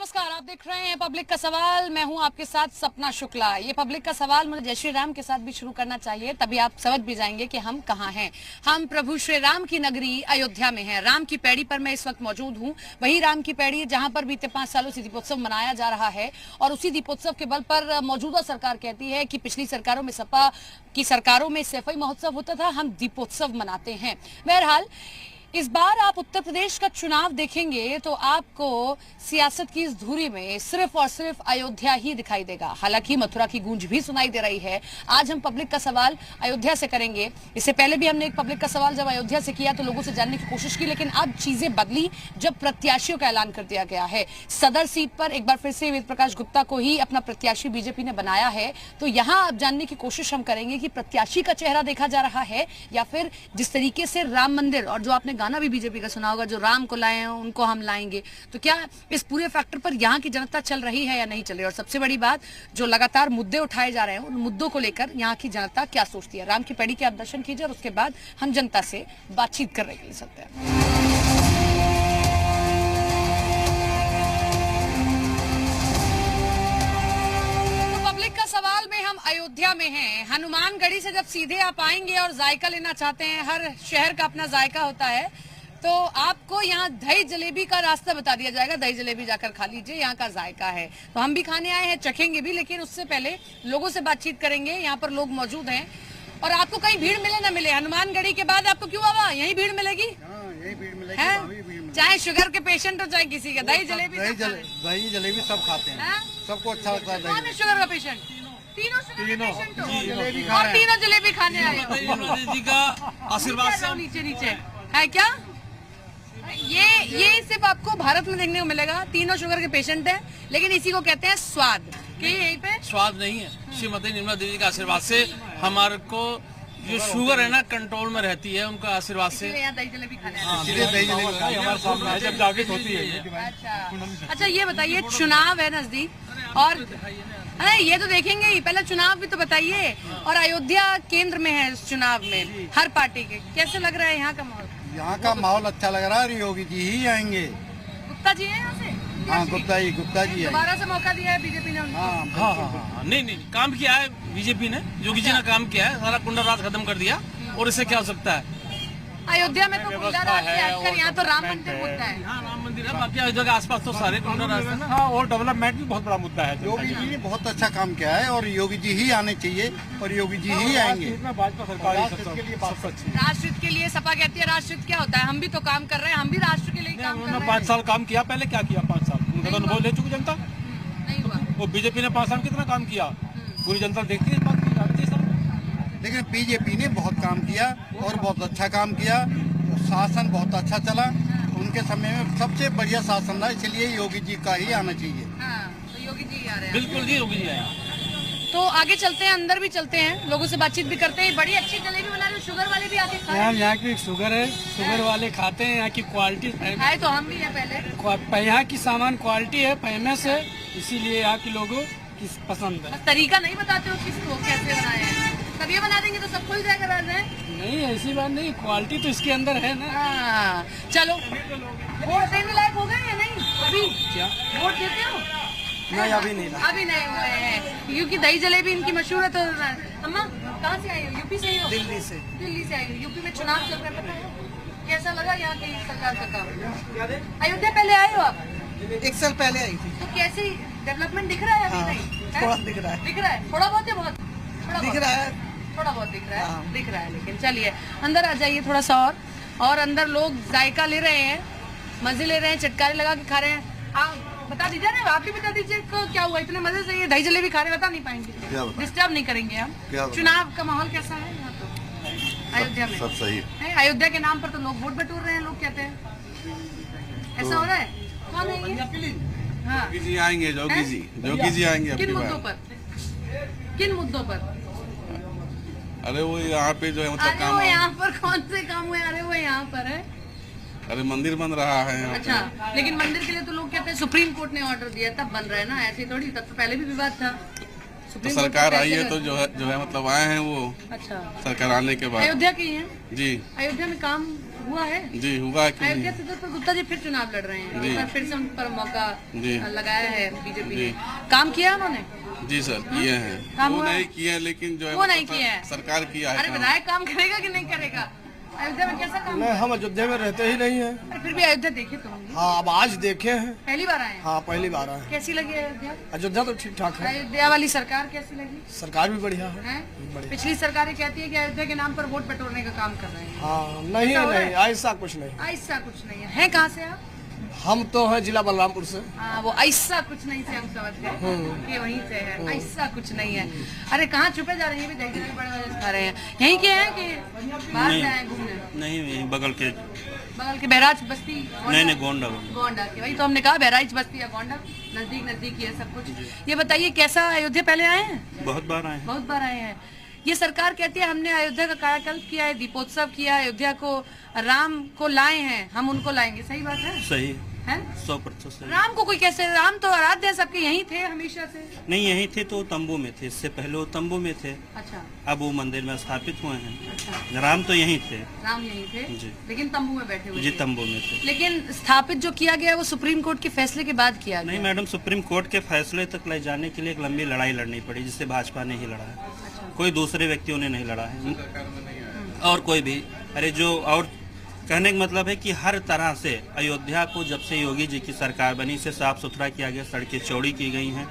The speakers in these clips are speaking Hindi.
नमस्कार, आप देख रहे हैं पब्लिक का सवाल। मैं हूं आपके साथ सपना शुक्ला। ये पब्लिक का सवाल मुझे जय श्री राम के साथ भी शुरू करना चाहिए, तभी आप समझ भी जाएंगे कि हम कहां हैं। हम प्रभु श्री राम की नगरी अयोध्या में हैं। राम की पैड़ी पर मैं इस वक्त मौजूद हूं। वही राम की पैड़ी जहां पर बीते 5 सालों से दीपोत्सव मनाया जा रहा है और उसी दीपोत्सव के बल पर मौजूदा सरकार कहती है कि पिछली सरकारों में सपा की सरकारों में सफाई महोत्सव होता था, हम दीपोत्सव मनाते हैं। बहरहाल इस बार आप उत्तर प्रदेश का चुनाव देखेंगे तो आपको सियासत की इस धुरी में सिर्फ और सिर्फ अयोध्या ही दिखाई देगा। हालांकि मथुरा की गूंज भी सुनाई दे रही है। आज हम पब्लिक का सवाल अयोध्या से करेंगे। इससे पहले भी हमने एक पब्लिक का सवाल जब अयोध्या से किया तो लोगों से जानने की कोशिश की, लेकिन अब चीजें बदली जब प्रत्याशियों का ऐलान कर दिया गया है। सदर सीट पर एक बार फिर से वेद प्रकाश गुप्ता को ही अपना प्रत्याशी बीजेपी ने बनाया है। तो यहाँ अब जानने की कोशिश हम करेंगे कि प्रत्याशी का चेहरा देखा जा रहा है या फिर जिस तरीके से राम मंदिर और जो आपने गाना भी बीजेपी का सुना होगा, जो राम को लाए हैं उनको हम लाएंगे, तो क्या इस पूरे फैक्टर पर यहाँ की जनता चल रही है या नहीं चल रही। और सबसे बड़ी बात, जो लगातार मुद्दे उठाए जा रहे हैं उन मुद्दों को लेकर यहाँ की जनता क्या सोचती है। राम की पैड़ी के आप दर्शन कीजिए और उसके बाद हम जनता से बातचीत करने के लिए सकते हैं। सवाल में हम अयोध्या में हैं। हनुमानगढ़ी से जब सीधे आप आएंगे और जायका लेना चाहते हैं, हर शहर का अपना जायका होता है, तो आपको यहाँ दही जलेबी का रास्ता बता दिया जाएगा। दही जलेबी जाकर खा लीजिए, यहाँ का जायका है। तो हम भी खाने आए हैं, चखेंगे भी, लेकिन उससे पहले लोगों से बातचीत करेंगे। यहाँ पर लोग मौजूद हैं और आपको कहीं भीड़ मिले ना मिले, हनुमानगढ़ी के बाद आपको क्यों बाबा यही भीड़ मिलेगी? यही भीड़ मिलेगी, चाहे शुगर के पेशेंट हो चाहे किसी का। दही जलेबी दही जलेबी सब खाते हैं, सबको अच्छा लगता है। कौन है शुगर का पेशेंट? तीनों जलेबी खा और रहे हैं। तीनों जलेबी खाने आए जी का आशीर्वाद से नीचे नीचे है क्या? ये सिर्फ आपको भारत में देखने को मिलेगा। तीनों शुगर के पेशेंट हैं, लेकिन इसी को कहते हैं स्वाद। कि यहीं पे स्वाद नहीं है, श्रीमती निर्मला देवी का आशीर्वाद से हमारे को जो शुगर है ना कंट्रोल में रहती है, उनका आशीर्वाद से यहाँ दही जलेबी खाने दही जलेबी हमारे सामने जब जागृत होती है। अच्छा, ये बताइए, चुनाव है नजदीक और अरे ये तो देखेंगे ही, पहले चुनाव भी तो बताइए। और अयोध्या केंद्र में है इस चुनाव में हर पार्टी के, कैसे लग रहा है यहाँ का माहौल? यहाँ का माहौल अच्छा लग रहा है। योगी जी ही आएंगे। गुप्ता जी है यहाँ से? हाँ, गुप्ता जी है। दोबारा से मौका दिया है बीजेपी ने उनको। हाँ, नहीं काम किया है बीजेपी ने, योगी जी ने काम किया है, सारा कुंडा राज खत्म कर दिया। और इससे क्या हो सकता है? अयोध्या में तो गुंडा राज से हटकर यहाँ तो राम मंदिर मुद्दा है। हाँ, राम मंदिर है, बाकी अयोध्या के आसपास तो सारे कुंडा राज है। हाँ, और डेवलपमेंट भी बहुत बड़ा मुद्दा है। योगी जी ने बहुत अच्छा काम किया है और योगी जी ही आने चाहिए और योगी जी ही आएंगे। भाजपा सरकार राष्ट्रहित के लिए सपा कहती है राष्ट्रहित क्या होता है? हम भी तो काम कर रहे हैं, हम भी राष्ट्र के लिए काम कर रहे हैं। 5 साल काम किया, पहले क्या किया? 5 साल उनका तो अनुभव ले चुकी जनता। नहीं हुआ। वो बीजेपी ने 5 साल कितना काम किया, पूरी जनता देखती है इस बात की। लेकिन बीजेपी ने बहुत काम किया और बहुत अच्छा काम किया। शासन बहुत अच्छा चला उनके समय में, सबसे बढ़िया शासन था, इसलिए योगी जी का ही आना चाहिए। तो योगी जी आ रहे हैं। बिल्कुल जी, योगी जी आए। तो आगे चलते हैं, अंदर भी चलते हैं, लोगों से बातचीत भी करते हैं। बड़ी अच्छी जलेबी बना रहे हो, शुगर वाले भी आके खाए। यहाँ की शुगर है, शुगर वाले खाते हैं। यहाँ की क्वालिटी है तो हम भी हैं पहले। यहाँ की सामान क्वालिटी है, फेमस है, इसीलिए यहाँ के लोगों की पसंद है। तरीका नहीं बताते हो किसको कैसे बनाए हैं? तब ये बना देंगे तो सब खुल जाएगा राज है। नहीं, ऐसी बात नहीं, क्वालिटी तो इसके अंदर है ना। चलो, वोट देने लायक हो गए या नहीं? अभी क्या वोट देते हो? नहीं, अभी नहीं। अभी नहीं हुए हैं, क्योंकि दही जलेबी इनकी मशहूर है। तो अम्मा कहाँ से आई हो? यूपी से ही हो? दिल्ली से। दिल्ली से आई हो। यूपी में चुनाव चल रहा है, पता है? कैसा लगा यहाँ की सरकार का काम? अयोध्या पहले आए हो आप? 1 साल पहले आई थी। तो कैसे डेवलपमेंट दिख रहा है अभी? नहीं थोड़ा दिख रहा है। दिख रहा है, थोड़ा बहुत है, बहुत दिख रहा है, थोड़ा बहुत दिख रहा है, दिख रहा है। लेकिन चलिए अंदर आ जाइए थोड़ा सा और अंदर लोग जायका ले रहे हैं, मजे ले रहे हैं, चटकारे लगा के खा रहे हैं। आप बता दीजिए ना, आप भी बता दीजिए क्या हुआ, इतने मजे से ये दही जलेबी खा रहे, बता नहीं पाएंगे, डिस्टर्ब नहीं करेंगे हम। चुनाव का माहौल कैसा है यहाँ तो अयोध्या में? सब सही है। अयोध्या के नाम पर तो लोग वोट बटोर रहे हैं, लोग कहते हैं ऐसा हो रहा है। कौन है ये? हाँ, योगी जी आएंगे, योगी जी आएंगे। किन मुद्दों पर? किन मुद्दों पर? अरे वो यहाँ पे जो है मतलब अरे काम, वो यहाँ पर कौन से काम हुए? अरे वो यहाँ पर है। अरे मंदिर बन रहा है यहाँ पे। अच्छा, लेकिन मंदिर के लिए तो लोग कहते हैं सुप्रीम कोर्ट ने ऑर्डर दिया तब बन रहा है ना, ऐसे थोड़ी। तब तो पहले भी विवाद था। तो सरकार आई है तो जो है मतलब आए हैं वो। अच्छा, सरकार आने के बाद अयोध्या की है जी। अयोध्या में काम हुआ है? जी हुआ क्यों अयोध्या नहीं? सीट पर गुप्ता जी फिर चुनाव लड़ रहे हैं, जी। एक बार फिर से उन पर मौका जी। लगाया है बीजेपी ने। जी। काम किया उन्होंने? जी सर किए हैं। काम वो हुआ? नहीं किए हैं, लेकिन जो है वो नहीं किए हैं। सरकार किया है अरे काम। विधायक काम करेगा कि नहीं करेगा? अयोध्या में कैसा काम? नहीं, हम अयोध्या में रहते ही नहीं है। अरे फिर भी अयोध्या देखे तो होंगे, हाँ, अब आज देखे हैं। पहली बार आए हैं। हाँ, पहली बार आए हैं। कैसी लगी अयोध्या? अयोध्या तो ठीक ठाक है, अयोध्या वाली सरकार कैसी लगी? सरकार भी बढ़िया है। हैं? बढ़िया। पिछली सरकारें कहती है कि अयोध्या के नाम पर वोट बटोरने का काम कर रहे हैं। हाँ, नहीं ऐसा हो रहा है? नहीं, ऐसा कुछ नहीं। ऐसा कुछ नहीं है। हैं कहाँ से आप? हम तो हैं जिला बलरामपुर से। हाँ, वो ऐसा कुछ नहीं से हम समझ गए कि वहीं से है। ऐसा कुछ नहीं है। अरे कहाँ छुपे जा रहे हैं? ये भी देखने में बड़े मजे से खा रहे हैं। यहीं के हैं कि बाहर से आए हैं घूमने? नहीं यहीं बगल के बगल के बहराइच बस्ती? नहीं गोंडा गोंडा के, वही तो हमने कहा, बहराइच बस्ती या गोंडा नजदीक नजदीक ही है सब कुछ। ये बताइए कैसा अयोध्या पहले आए हैं? बहुत बार आए हैं। बहुत बार आए हैं। ये सरकार कहती है हमने अयोध्या का कायाकल्प किया है, दीपोत्सव किया है, अयोध्या को राम को लाए हैं, हम उनको लाएंगे। सही बात है? सही हैं? 100% सही। राम को कोई कैसे? राम तो आराध्य है सबके, यहीं थे हमेशा से। नहीं यहीं थे तो तंबू में थे, इससे पहले वो तंबू में थे, अच्छा अब वो मंदिर में स्थापित हुए हैं। अच्छा, राम तो यहीं थे। राम यहीं थे जी। लेकिन तंबू में बैठे हुए जी थे। तंबू में थे। लेकिन स्थापित जो किया गया वो सुप्रीम कोर्ट के फैसले के बाद किया नहीं गया। मैडम, सुप्रीम कोर्ट के फैसले तक ले जाने के लिए एक लंबी लड़ाई लड़नी पड़ी, जिससे भाजपा ने ही लड़ा है, अच्छा। कोई दूसरे व्यक्तियों ने नहीं लड़ा है और कोई भी। अरे जो और कहने का मतलब है कि हर तरह से अयोध्या को जब से योगी जी की सरकार बनी से साफ सुथरा किया गया, सड़कें चौड़ी की गई हैं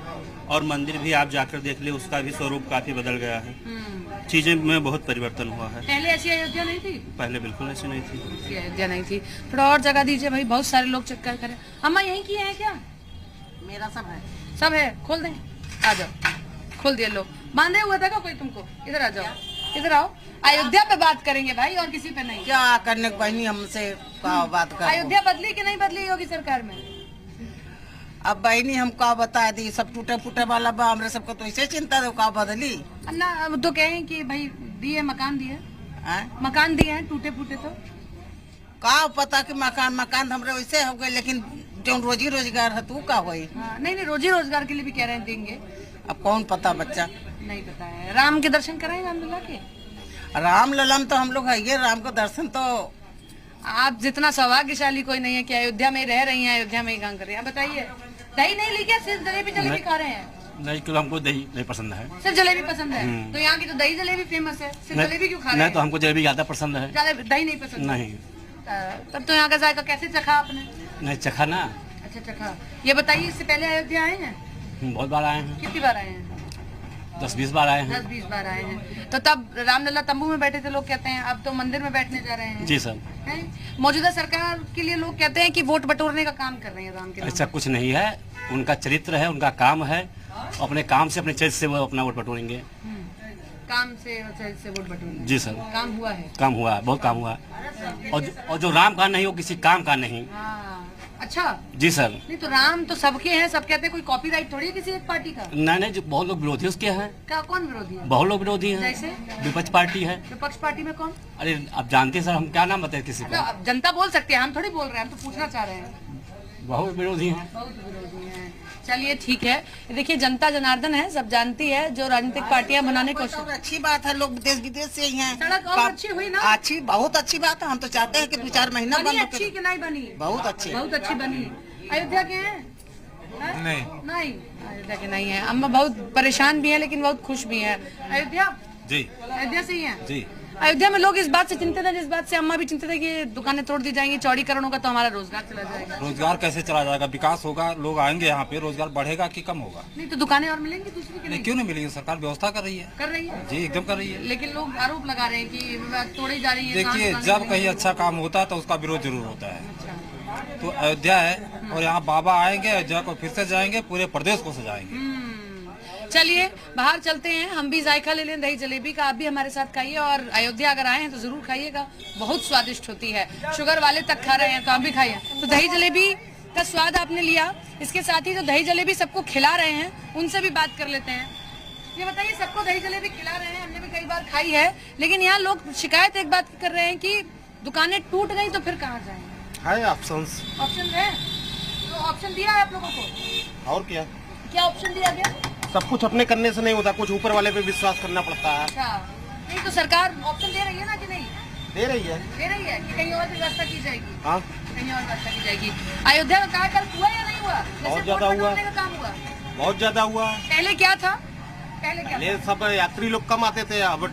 और मंदिर भी आप जाकर देख ले, उसका भी स्वरूप काफी बदल गया है। चीजें में बहुत परिवर्तन हुआ है। पहले ऐसी अयोध्या नहीं थी? पहले बिल्कुल ऐसी नहीं थी। ऐसी अयोध्या नहीं थी। थोड़ा और जगह दीजिए भाई, बहुत सारे लोग चक्कर करें। अम्मा यहीं की है क्या? मेरा सब है। सब है, खोल दें। आ जाओ, खोल दिए। लोग बांधे हुआ था क्या कोई तुमको? इधर आ जाओ, इधर आओ। अयोध्या पे बात करेंगे भाई, और किसी पे नहीं। क्या करने को बहनी हमसे का बात कर? अयोध्या बदली कि नहीं बदली योगी सरकार में? अब बहनी हम का बता दी, सब टूटे फूटे वाला बा, हमरे सबको तो ऐसे चिंता दो का बदली। अन्ना अब तो कहें कि भाई दिए, मकान दिए, हैं? मकान दिए हैं टूटे फूटे तो। का पता कि मकान हमरे वैसे हो गए, लेकिन जो रोजी रोजगार है तू का होई? हाँ, नहीं नहीं, रोजी रोजगार के लिए भी कह रहे हैं देंगे। अब कौन पता बच्चा। नहीं पता है। राम के दर्शन कराएंगे रामलला के? राम ललम तो हम लोग है ये, राम का दर्शन तो आप जितना सौभाग्यशाली कोई नहीं है कि अयोध्या में रह रही हैं, अयोध्या में ही काम कर रही हैं। आप बताइए, दही नहीं ली क्या? सिर्फ जलेबी जलेबी खा रहे हैं? नहीं, क्यों हमको दही नहीं पसंद है। सिर्फ जलेबी पसंद है? तो यहाँ की तो दही जलेबी फेमस है, सिर्फ जलेबी क्यों खा रहे नहीं हैं? तो हमको जलेबी ज्यादा पसंद है। ज्यादा दही नहीं पसंद? नहीं। तब तो यहाँ का जायका कैसे चखा आपने? नहीं चखा ना। अच्छा चखा। ये बताइए, इससे पहले अयोध्या आए हैं? बहुत बार आए हैं, कितनी बार आए हैं? 10-20 बार आए हैं। 10-20 बार आए हैं। तो तब रामलला तंबू में बैठे थे लोग कहते हैं, अब तो मंदिर में बैठने जा रहे हैं। जी सर। हैं? मौजूदा सरकार के लिए लोग कहते हैं कि वोट बटोरने का काम कर रहे हैं राम के नाम ऐसा कुछ नहीं है, उनका चरित्र है, उनका काम है, अपने काम से अपने चरित्र से वो अपना वोट बटोरेंगे। काम से वोट बटोरने। जी सर। काम हुआ है? काम हुआ, बहुत काम हुआ। और जो राम का नहीं वो किसी काम का नहीं। हाँ, अच्छा। जी सर। नहीं तो राम तो सबके हैं, सब कहते हैं, कोई कॉपीराइट थोड़ी है किसी एक पार्टी का। नहीं, जो बहुत लोग विरोधी उसके हैं। क्या, कौन विरोधी है? बहुत लोग विरोधी हैं। जैसे? विपक्ष पार्टी है। विपक्ष पार्टी में कौन? अरे आप जानते हैं सर, हम क्या नाम बताए किसी तो को। अब जनता बोल सकते हैं, हम थोड़ी बोल रहे हैं, हम तो पूछना चाह रहे हैं। बहुत विरोधी हैं। बहुत विरोधी हैं। चलिए ठीक है। देखिए जनता जनार्दन है, सब जानती है, जो राजनीतिक पार्टियां बनाने की कोशिश। और अच्छी बात है, लोग देश विदेश से ही हैं। सड़क और अच्छी हुई ना? अच्छी, बहुत अच्छी बात है। हम तो चाहते हैं कि 2-4 महीना बनी बंद अच्छी कि नहीं बनी? बहुत अच्छी। बहुत अच्छी बनी। अयोध्या के हैं? नहीं अयोध्या के नहीं है। अम्मा बहुत परेशान भी है लेकिन बहुत खुश भी है। अयोध्या? जी। अयोध्या से ही है? जी। अयोध्या में लोग इस बात से चिंतित है, जिस बात से अम्मा भी चिंतित है कि दुकानें तोड़ दी जाएंगी, चौड़ीकरण होगा तो हमारा रोजगार चला जाएगा। रोजगार कैसे चला जाएगा? विकास होगा, लोग आएंगे यहाँ पे, रोजगार बढ़ेगा कि कम होगा? नहीं तो दुकानें और मिलेंगी दूसरी की नहीं, क्यों नहीं मिलेगी? सरकार व्यवस्था कर रही है। कर रही है? जी एकदम कर रही है। लेकिन लोग आरोप लगा रहे हैं कि तोड़ी जा रही है। देखिए, जब कहीं अच्छा काम होता है तो उसका विरोध जरूर होता है। तो अयोध्या है और यहाँ बाबा आएंगे, अयोध्या को फिर से जाएंगे, पूरे प्रदेश को सजाएंगे। चलिए बाहर चलते हैं, हम भी जायका ले लें दही जलेबी का। आप भी हमारे साथ खाइए और अयोध्या अगर आए हैं तो जरूर खाइएगा, बहुत स्वादिष्ट होती है। शुगर वाले तक खा रहे हैं तो आप भी खाइए। तो दही जलेबी का स्वाद आपने लिया, इसके साथ ही जो दही जलेबी सबको खिला रहे हैं उनसे भी बात कर लेते हैं। ये बताइए, सबको दही जलेबी खिला रहे हैं, हमने भी कई बार खाई है, लेकिन यहाँ लोग शिकायत एक बात कर रहे हैं कि दुकानें टूट गई तो फिर कहाँ जाएंगे? है ऑप्शंस। ऑप्शन है तो ऑप्शन दिया है आप लोगों को? और क्या ऑप्शन दिया गया? सब कुछ अपने करने से नहीं होता, कुछ ऊपर वाले पे विश्वास करना पड़ता है। अच्छा, नहीं तो सरकार ऑप्शन दे रही है ना कि नहीं? दे रही है। कि कहीं और भी व्यवस्था की जाएगी? हाँ, कहीं और व्यवस्था की जाएगी। अयोध्या में कायाकल्प हुआ या नहीं हुआ? बहुत ज्यादा हुआ। का काम हुआ। बहुत ज्यादा हुआ। पहले क्या था? पहले सब यात्री लोग कम आते थे, अब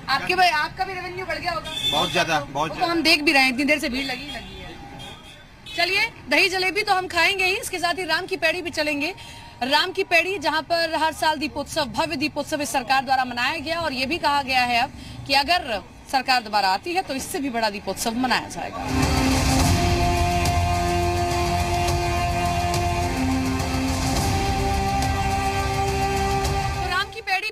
आपका भी रेवेन्यू बढ़ गया होगा बहुत ज्यादा। वो तो हम देख भी रहे हैं, इतनी देर से भीड़ लगी है। चलिए, दही जलेबी तो हम खाएंगे ही, इसके साथ ही राम की पैड़ी भी चलेंगे। राम की पैड़ी जहां पर हर साल दीपोत्सव, भव्य दीपोत्सव इस सरकार द्वारा मनाया गया और ये भी कहा गया है अब कि अगर सरकार दोबारा आती है तो इससे भी बड़ा दीपोत्सव मनाया जाएगा।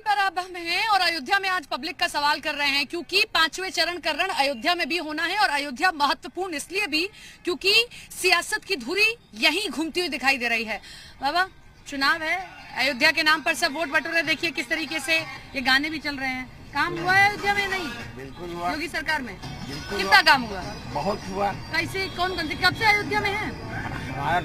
पर अब हम हैं और अयोध्या में आज पब्लिक का सवाल कर रहे हैं, क्योंकि 5वें चरण का रण अयोध्या में भी होना है और अयोध्या महत्वपूर्ण इसलिए भी क्योंकि सियासत की धुरी यहीं घूमती हुई दिखाई दे रही है। बाबा, चुनाव है, अयोध्या के नाम पर सब वोट बटोरे, देखिए किस तरीके से ये गाने भी चल रहे हैं। काम हुआ है अयोध्या में? नहीं, बिल्कुल हुआ। योगी सरकार में कितना काम हुआ? बहुत हुआ। कैसे, कौन कौन से, कब से अयोध्या में है? हमारा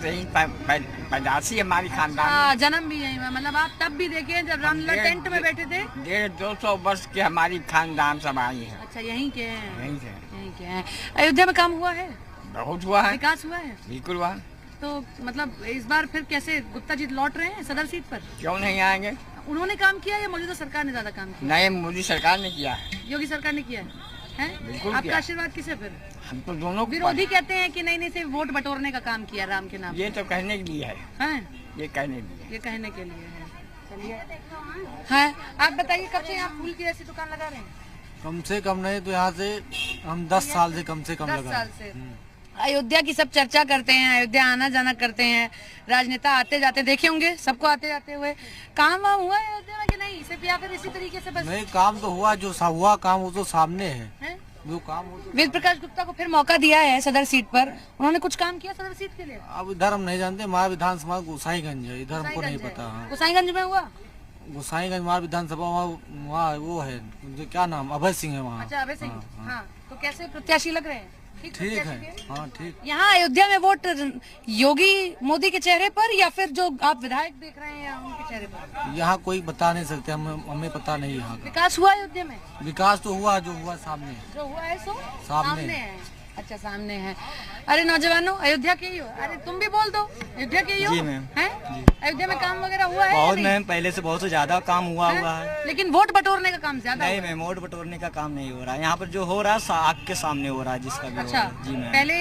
पैदाशी हमारी खानदान, जन्म भी यही, मतलब आप तब भी देखे जब रामलला टेंट में बैठे थे? 150-200 वर्ष की हमारी खानदान सब आई है। अच्छा, यहीं के हैं? यहीं के हैं। अयोध्या में काम हुआ है? बहुत हुआ है। विकास हुआ है? बिल्कुल हुआ। तो मतलब इस बार फिर कैसे गुप्ता जी लौट रहे हैं सदर सीट पर? क्यों नहीं आएंगे? उन्होंने काम किया या मौजूदा सरकार ने ज्यादा काम किया? नहीं, मोदी सरकार ने किया है। योगी सरकार ने किया है? बिल्कुल। आपका आशीर्वाद किसे? फिर हम तो दोनों। विरोधी कहते हैं कि नहीं सिर्फ वोट बटोरने का काम किया राम के नाम। ये तो कहने के लिए है। ये कहने के लिए। ये कहने के लिए है। चलिए, हाँ, आप बताइए कब से यहाँ फूल की ऐसी दुकान लगा रहे हैं? कम से कम नहीं तो यहाँ से हम 10 साल से कम 10 साल से अयोध्या की सब चर्चा करते हैं, अयोध्या आना जाना करते हैं, राजनेता आते जाते देखे होंगे सबको आते जाते हुए। काम वाम हुआ है अयोध्या में कि नहीं, सिर्फ या फिर इसी तरीके से बस? नहीं, काम तो हुआ, जो हुआ काम वो तो सामने है। जो काम वेद प्रकाश गुप्ता को फिर मौका दिया है सदर सीट पर, उन्होंने कुछ काम किया सदर सीट के लिए? अब इधर हम नहीं जानते, हमारा विधानसभा गोसाईगंज है, इधर हमको नहीं पता। गोसाईगंज में हुआ? गोसाईगंज हमारा विधानसभा वहाँ वो है, क्या नाम, अभय सिंह है वहाँ। अच्छा, अभय सिंह। हाँ, तो कैसे प्रत्याशी लग रहे हैं? ठीक है, हाँ ठीक। यहाँ अयोध्या में वोट योगी मोदी के चेहरे पर या फिर जो आप विधायक देख रहे हैं उनके चेहरे पर? यहाँ कोई बता नहीं सकते, हमें पता नहीं यहाँ का। विकास हुआ अयोध्या में? विकास तो हुआ, जो हुआ सामने। जो हुआ है सो सामने है। अच्छा, सामने है। अरे नौजवानों, अयोध्या के ही हो? अरे तुम भी बोल दो, अयोध्या के ही हो? जी मैम। अयोध्या में काम वगैरह हुआ है? बहुत मैम, पहले से बहुत ज्यादा काम हुआ है। लेकिन वोट बटोरने का काम ज्यादा? नहीं मैम, वोट बटोरने का काम नहीं हो रहा है यहाँ पर। जो हो रहा है आग के सामने हो रहा है, जिसका भी। अच्छा, जी मैम, पहले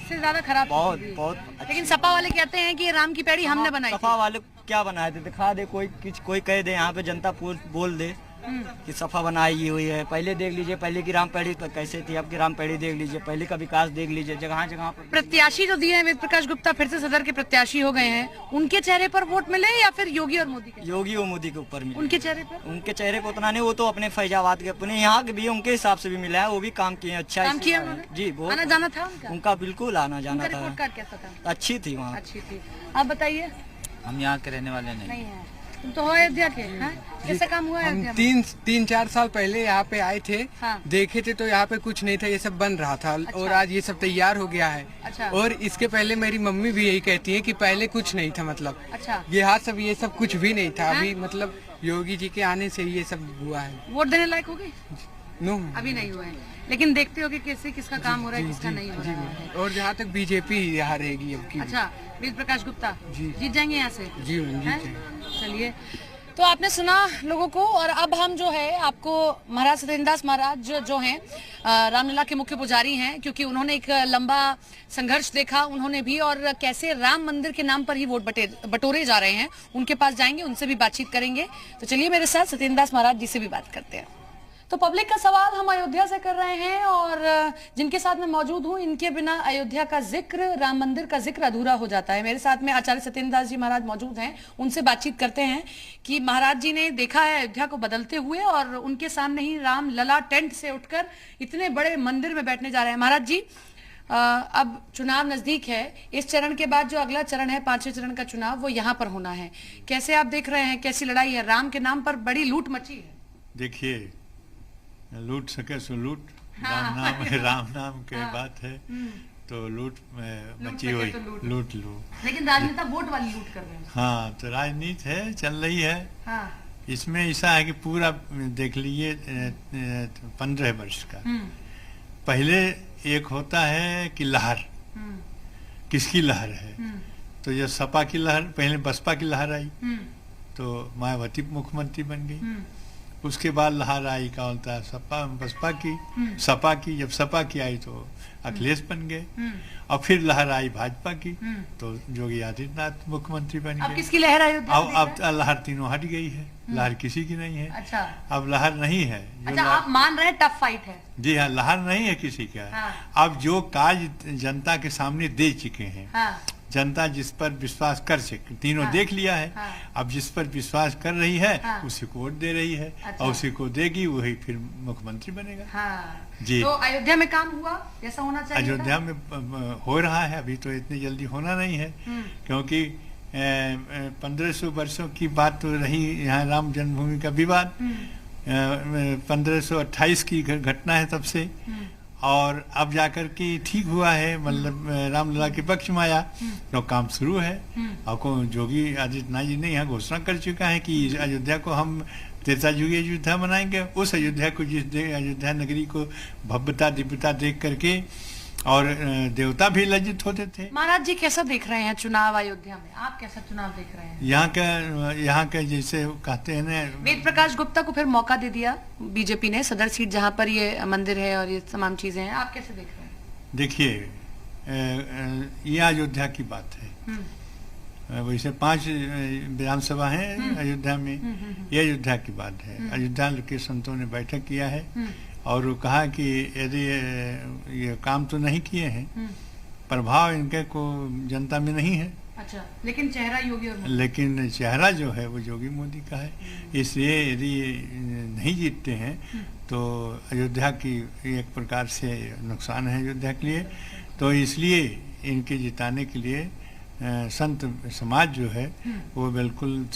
से ज्यादा खराब? बहुत। लेकिन सपा वाले कहते हैं कि राम की पैड़ी हमने बनाई। सपा वाले क्या बनाए थे? दिखा दे, कोई कह दे यहाँ पे, जनता बोल दे कि सफा बनाई हुई है। पहले देख लीजिए, पहले की राम पैड़ी कैसे थी, अब की राम पैड़ी देख लीजिए, पहले का विकास देख लीजिए। जगह जगह पर प्रत्याशी जो दिए हैं, वेद प्रकाश गुप्ता फिर से सदर के प्रत्याशी हो गए हैं, उनके चेहरे पर वोट मिले या फिर योगी और मोदी के? योगी और मोदी के ऊपर मिले। उनके चेहरे पर? उनके चेहरे पर उतना नहीं, वो तो अपने फैजाबाद के, अपने यहाँ के भी उनके हिसाब से भी मिला है, वो भी काम किए, अच्छा काम किया उन्होंने? जी, बहुत आना जाना था उनका बिल्कुल आना जाना था। रिपोर्ट कार्ड कैसा था? अच्छी थी वहाँ। अच्छी थी। आप बताइए। हम यहाँ के रहने वाले नहीं है। तुम तो हो अयोध्या के? कैसा काम हुआ अयोध्या हम 3-4 साल पहले यहाँ पे आए थे। हाँ। देखे थे तो यहाँ पे कुछ नहीं था, ये सब बन रहा था। अच्छा। और आज ये सब तैयार हो गया है। अच्छा। और इसके पहले मेरी मम्मी भी यही कहती है कि पहले कुछ नहीं था, मतलब। अच्छा। ये सब कुछ भी नहीं था। अभी मतलब योगी जी के आने से ये सब हुआ है। वोट देने लायक हो गए? नो, अभी नहीं हुआ है, लेकिन देखते हो कि कैसे किसका काम हो रहा है, किसका नहीं हो रहा है। और जहाँ तक बीजेपी यहाँ रहेगी अब की। अच्छा, वेद प्रकाश गुप्ता जीत जाएंगे यहाँ से? जी। चलिए, तो आपने सुना लोगों को, और अब हम जो है आपको महाराज सत्येंद्र दास महाराज जो हैं रामलला के मुख्य पुजारी हैं, क्योंकि उन्होंने एक लंबा संघर्ष देखा उन्होंने भी, और कैसे राम मंदिर के नाम पर ही वोट बटोरे जा रहे हैं, उनके पास जाएंगे, उनसे भी बातचीत करेंगे। तो चलिए मेरे साथ सत्येंद्र दास महाराज जी से भी बात करते हैं। तो पब्लिक का सवाल हम अयोध्या से कर रहे हैं और जिनके साथ मैं मौजूद हूं, इनके बिना अयोध्या का जिक्र, राम मंदिर का जिक्र अधूरा हो जाता है। मेरे साथ में आचार्य सत्येंद्र दास जी महाराज मौजूद हैं, उनसे बातचीत करते हैं कि महाराज जी ने देखा है अयोध्या को बदलते हुए और उनके सामने ही राम लला टेंट से उठकर इतने बड़े मंदिर में बैठने जा रहे हैं। महाराज जी, अब चुनाव नजदीक है, इस चरण के बाद जो अगला चरण है 5वें चरण का चुनाव, वो यहाँ पर होना है। कैसे आप देख रहे हैं, कैसी लड़ाई है? राम के नाम पर बड़ी लूट मची है। देखिए, लूट सके सो लूट, राम नाम के बात है तो लूट में मची हुई, लूट लो। लेकिन राजनेता वोट वाली लूट कर रहे हैं। हाँ, तो राजनीति है, चल रही है। हाँ। इसमें ऐसा है कि पूरा देख लीजिए 15 वर्ष का पहले एक होता है कि लहर, किसकी लहर है। तो ये सपा की लहर, पहले बसपा की लहर आई तो मायावती मुख्यमंत्री बन गई। उसके बाद लहर आई क्या बोलता है सपा बसपा की, सपा की, जब सपा की आई तो अखिलेश बन गए। और फिर लहर आई भाजपा की तो योगी आदित्यनाथ मुख्यमंत्री बन गए। अब किसकी लहर आई? अब लहर तीनों हट गई है, लहर किसी की नहीं है। अच्छा, अब लहर नहीं है। अच्छा, आप मान रहे हैं टफ फाइट है? जी हाँ, लहर नहीं है किसी का। अब जो काज जनता के सामने दे चुके हैं, जनता जिस पर विश्वास कर सके, तीनों देख लिया है। अब जिस पर विश्वास कर रही है उसी को वोट दे रही है। अच्छा। और उसी को देगी, वही फिर मुख्यमंत्री बनेगा। जी। तो अयोध्या में काम हुआ जैसा होना चाहिए? अयोध्या में हो रहा है, अभी तो इतनी जल्दी होना नहीं है, क्योंकि 1500 वर्षों की बात तो रही यहाँ राम जन्मभूमि का विवाद। 1528 की घटना है तब से, और अब जाकर के ठीक हुआ है, मतलब रामलला के पक्ष में आया तो काम शुरू है। और योगी आदित्यनाथ जी ने यहाँ घोषणा कर चुका है कि अयोध्या को हम त्रेता युगी अयोध्या बनाएंगे। उस अयोध्या को, जिस अयोध्या नगरी को भव्यता दिव्यता देख करके और देवता भी लज्जित होते थे। महाराज जी कैसा देख रहे हैं चुनाव अयोध्या में? आप कैसा चुनाव देख रहे हैं? यहाँ का जैसे कहते हैं ना, वेद प्रकाश गुप्ता को फिर मौका दे दिया बीजेपी ने, सदर सीट जहाँ पर ये मंदिर है और ये तमाम चीजें हैं, आप कैसे देख रहे हैं? देखिए, ये अयोध्या की बात है। वैसे 5 विधानसभा हैं अयोध्या में, ये अयोध्या की बात है। अयोध्या के संतों ने बैठक किया है और वो कहा कि यदि ये काम तो नहीं किए हैं, प्रभाव इनके को जनता में नहीं है। अच्छा, लेकिन चेहरा योगी और मोदी, लेकिन चेहरा जो है वो योगी मोदी का है। इसलिए यदि नहीं जीतते हैं तो अयोध्या की एक प्रकार से नुकसान है अयोध्या के लिए। तो इसलिए इनके जिताने के लिए संत समाज जो है वो बिल्कुल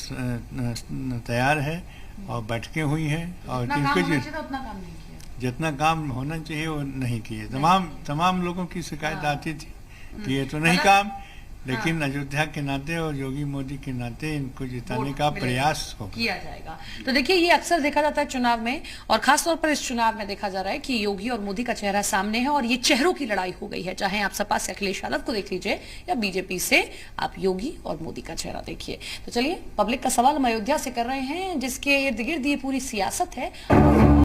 तैयार है और बैठकें हुई हैं। और उतना काम नहीं, जितना काम होना चाहिए वो नहीं किए। तमाम लोगों की शिकायत आती थी कि ये तो नहीं काम, लेकिन अयोध्या के नाते और योगी मोदी के नाते इनको जिताने का प्रयास किया जाएगा। तो देखिए, ये अक्सर देखा जाता है चुनाव में, और खासतौर पर इस चुनाव में देखा जा रहा है कि योगी और मोदी का चेहरा सामने है और ये चेहरों की लड़ाई हो गई है। चाहे आप सपा से अखिलेश यादव को देख लीजिए या बीजेपी से आप योगी और मोदी का चेहरा देखिए। तो चलिए, पब्लिक का सवाल हम अयोध्या से कर रहे हैं, जिसके इर्द गिर्द ये पूरी सियासत है।